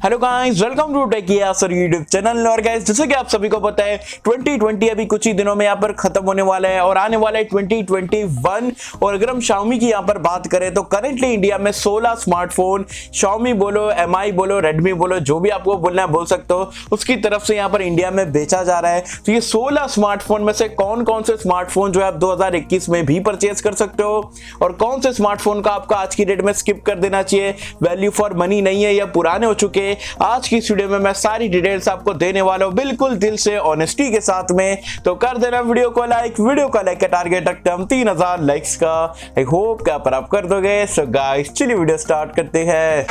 Hello guys, welcome to Techy Yasar YouTube channel. और guys, जैसे कि आप सभी को पता है 2020 अभी कुछ ही दिनों में यहाँ पर खत्म होने वाला है और आने वाला है 2021। और अगर हम Xiaomi की यहाँ पर बात करें तो करेंटली इंडिया में 16 स्मार्टफोन Xiaomi बोलो, MI बोलो, Redmi बोलो, जो भी आपको बोलना है बोल सकते हो, उसकी तरफ से यहाँ पर इंडिया में बेचा जा रहा है। तो ये 16 स्मार्टफोन में से कौन कौन से स्मार्टफोन जो है आप 2021 में भी परचेज कर सकते हो और कौन से स्मार्टफोन का आपको आज की डेट में स्किप कर देना चाहिए, वैल्यू फॉर मनी नहीं है या पुराने हो चुके। आज की इस वीडियो में मैं सारी डिटेल्स आपको देने वाला हूं, बिल्कुल दिल से ऑनेस्टी के साथ में। तो कर देना वीडियो को लाइक का टारगेट रखते हैं हम 3000 लाइक्स का। आई होप कि आप कर दोगे। सो गाइस, चलिए वीडियो स्टार्ट करते हैं।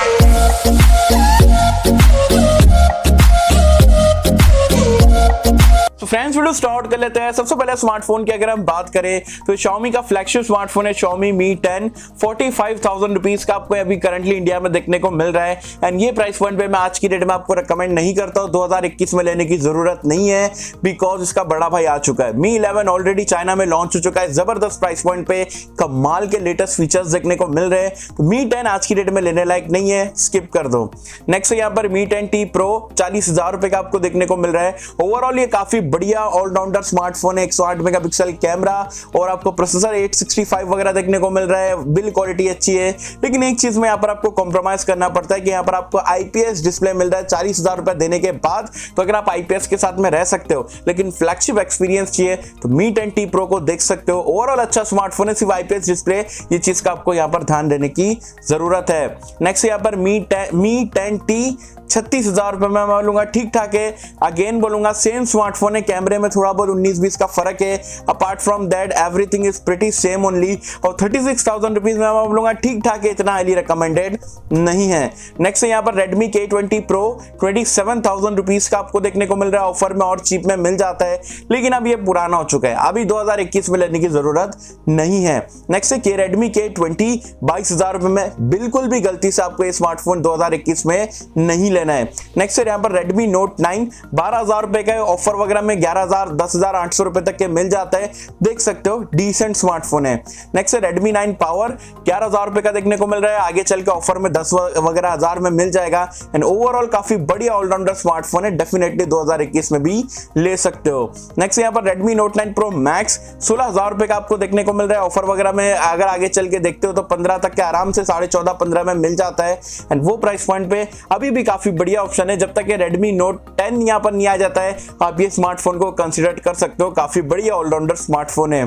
तो फ्रेंड्स, वीडियो स्टार्ट कर लेते हैं। सबसे पहले स्मार्टफोन की अगर हम बात करें तो Xiaomi का फ्लैगशिप स्मार्टफोन है Xiaomi Mi 10। 45,000 रुपीज का आपको अभी करंटली इंडिया में देखने को मिल रहा है। एंड ये प्राइस पॉइंट पे मैं आज की डेट में आपको रिकमेंड नहीं करता हूं। 2021 में लेने की जरूरत नहीं है बिकॉज इसका बड़ा भाई आ चुका है। Mi 11 ऑलरेडी चाइना में लॉन्च हो चुका है। जबरदस्त प्राइस पॉइंट पे कमाल के लेटेस्ट फीचर्स देखने को मिल रहे हैं। तो Mi 10 आज की डेट में लेने लायक नहीं है, स्किप कर दो। नेक्स्ट यहाँ पर Mi 10T Pro 40,000 रुपए का आपको देखने को मिल रहा है। ओवरऑल ये काफी बढ़िया ऑलराउंडर स्मार्टफोन है। 108 मेगापिक्सल कैमरा और आपको प्रोसेसर 865 वगैरह देखने को मिल रहा है। बिल्ड क्वालिटी अच्छी है, लेकिन एक चीज में यहाँ पर आपको कॉम्प्रोमाइज करना पड़ता है कि यहाँ पर आपको आईपीएस डिस्प्ले मिल रहा है 40,000 रुपए देने के बाद। तो अगर आप आईपीएस के साथ में रह सकते हो लेकिन फ्लैगशिप एक्सपीरियंस चाहिए तो Mi 10T Pro को देख सकते हो। ओवरऑल अच्छा स्मार्टफोन है, सिर्फ आईपीएस डिस्प्ले, ये चीज का आपको यहाँ पर ध्यान देने की जरूरत है। नेक्स्ट यहाँ पर Mi 10T 36,000 रुपए में बोलूंगा ठीक ठाक है। अगेन बोलूंगा सेम स्मार्टफोन है, कैमरे में थोड़ा बहुत 19-20 का फर्क है। Apart from that everything is pretty same only. और 36,000 रुपीज में मैं बोलूंगा ठीक ठाक है, इतना हाईली रिकमेंडेड नहीं है। नेक्स्ट यहाँ पर Redmi K20 Pro 27,000 रुपीज का आपको देखने को मिल रहा है। ऑफर में और चीप में मिल जाता है, लेकिन अब ये पुराना हो चुका है, अभी 2021 में लेने की जरूरत नहीं है। नेक्स्ट है Redmi K20 22,000 रुपए में। बिल्कुल भी गलती से आपको ये स्मार्टफोन 2021 में नहीं लेना है। नेक्स्ट है यहाँ पर Redmi Note 9 12,000 रुपए का ऑफर वगैरह में 11,000 10,800 रुपए तक के मिल जाता है, देख सकते हो, डिसेंट स्मार्टफोन है। नेक्स्ट है Redmi 9 Power 11,000 रुपए का देखने को मिल रहा है। आगे चल के ऑफर में 10 वगैरह हजार में मिल जाएगा। एंड ओवरऑल काफी बढ़िया ऑलराउंडर स्मार्टफोन है, डेफिनेटली 2021 में भी ले सकते हो। नेक्स्ट यहाँ पर Redmi Note 9 Pro Max 16,000 रुपए का आपको देखने को मिल रहा है। ऑफर वगैरह में अगर आगे चल के देखते हो तो 15 तक के आराम से 14.5-15 में मिल जाता है। एंड वो प्राइस पॉइंट पे अभी भी काफी बढ़िया ऑप्शन है। जब तक ये Redmi Note 10 यहाँ पर नहीं आ जाता है आप ये स्मार्टफोन को कंसीडर कर सकते हो, काफी बढ़िया ऑलराउंडर स्मार्टफोन है।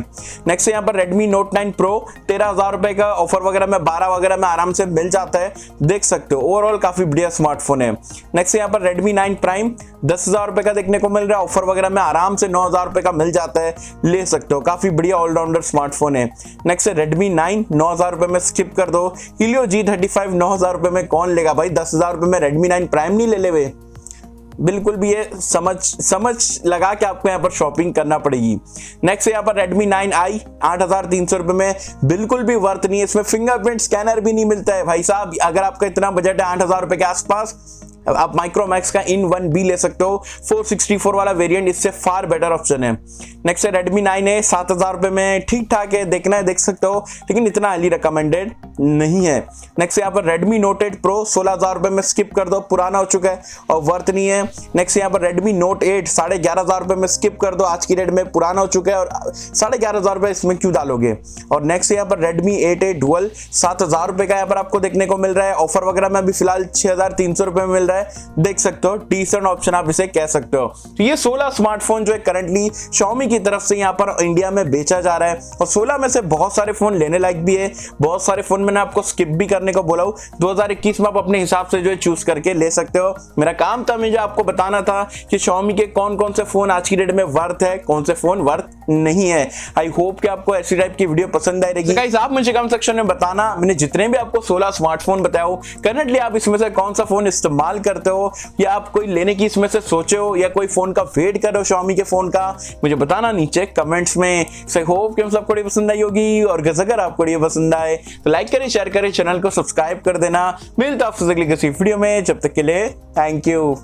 नेक्स्ट यहाँ पर Redmi Note 9 Pro 13,000 रुपए का ऑफर वगैरह में 12 वगैरह में आराम से मिल जाता है, देख सकते हो। ओवरऑल काफी बढ़िया स्मार्टफोन है। नेक्स्ट यहाँ पर Redmi 9 Prime 10,000 रुपए का देखने को मिल रहा है। ऑफर वगैरह में आराम से 9,000 रुपए का मिल जाता है, ले सकते हो, काफी बढ़िया ऑलराउंडर स्मार्टफोन है। नेक्स्ट है Redmi 9 9,000 रुपए में, स्किप कर दो। Helio G35 9,000 रुपए में कौन लेगा भाई? 10,000 रुपए में Redmi 9 Prime नहीं ले लेवे, बिल्कुल भी ये समझ लगा के आपको यहाँ पर शॉपिंग करना पड़ेगी। नेक्स्ट यहाँ पर Redmi 9i 8,300 रुपए में, बिल्कुल भी वर्थ नहीं है। इसमें फिंगरप्रिंट स्कैनर भी नहीं मिलता है भाई साहब। अगर आपका इतना बजट है 8,000 रुपए के आसपास, आप माइक्रोमैक्स का इन 1B ले सकते हो। 464 वाला वेरिएंट इससे फार बेटर ऑप्शन है। नेक्स्ट है Redmi 9a 7,000 रुपए में, ठीक ठाक है, देखना है देख सकते हो, लेकिन इतना हाईली रिकमेंडेड नहीं है। नेक्स्ट यहाँ पर Redmi Note 8 Pro 16,000 रुपए में, स्किप कर दो, पुराना हो चुका है और वर्थ नहीं है। नेक्स्ट यहाँ पर Redmi Note 8 11,500 रुपए में, स्किप कर दो, आज की डेट में पुराना हो चुका है और 11,500 रुपए इसमें क्यों डालोगे। और नेक्स्ट यहाँ पर Redmi 8a Dual 7,000 रुपए का यहाँ पर आपको देखने को मिल रहा है। ऑफर वगैरह में अभी फिलहाल 6,300 रुपए में मिल रहा है, देख सकते हो, डिसेंट ऑप्शन आप इसे कह सकते हो। तो ये 16 स्मार्टफोन जो है करंटली Xiaomi की तरफ से यहाँ पर इंडिया में बेचा जा रहा है और 16 में से बहुत सारे फोन लेने लायक भी है, बहुत सारे फोन मैंने आपको स्किप भी करने को बोला हूं। 2021 में आप अपने हिसाब से जो है चूज करके ले सकते हो। मेरा काम था मुझे आपको बताना था कि Xiaomi के कौन कौन से फोन आज की डेट में वर्थ है, कौन से फोन वर्थ नहीं है। आई होप कि आपको ऐसी टाइप की वीडियो पसंद आएगी। गाइस, आप मुझे कमेंट सेक्शन में बताना, मैंने जितने भी आपको 16 स्मार्टफोन बताया हो करंटली आप इसमें से कौन सा फोन इस्तेमाल करते हो या आप कोई लेने की इसमें से सोचे हो या कोई फोन का वेट कर रहे हो Xiaomi के फोन का, मुझे बताना नीचे कमेंट्स में। सो होप कि हम सबको पसंद आई होगी और अगर आपको ये पसंद आए तो लाइक करें, शेयर करें, चैनल को सब्सक्राइब कर देना। मिलता है आपसे अगली किसी वीडियो में, जब तक के लिए थैंक यू।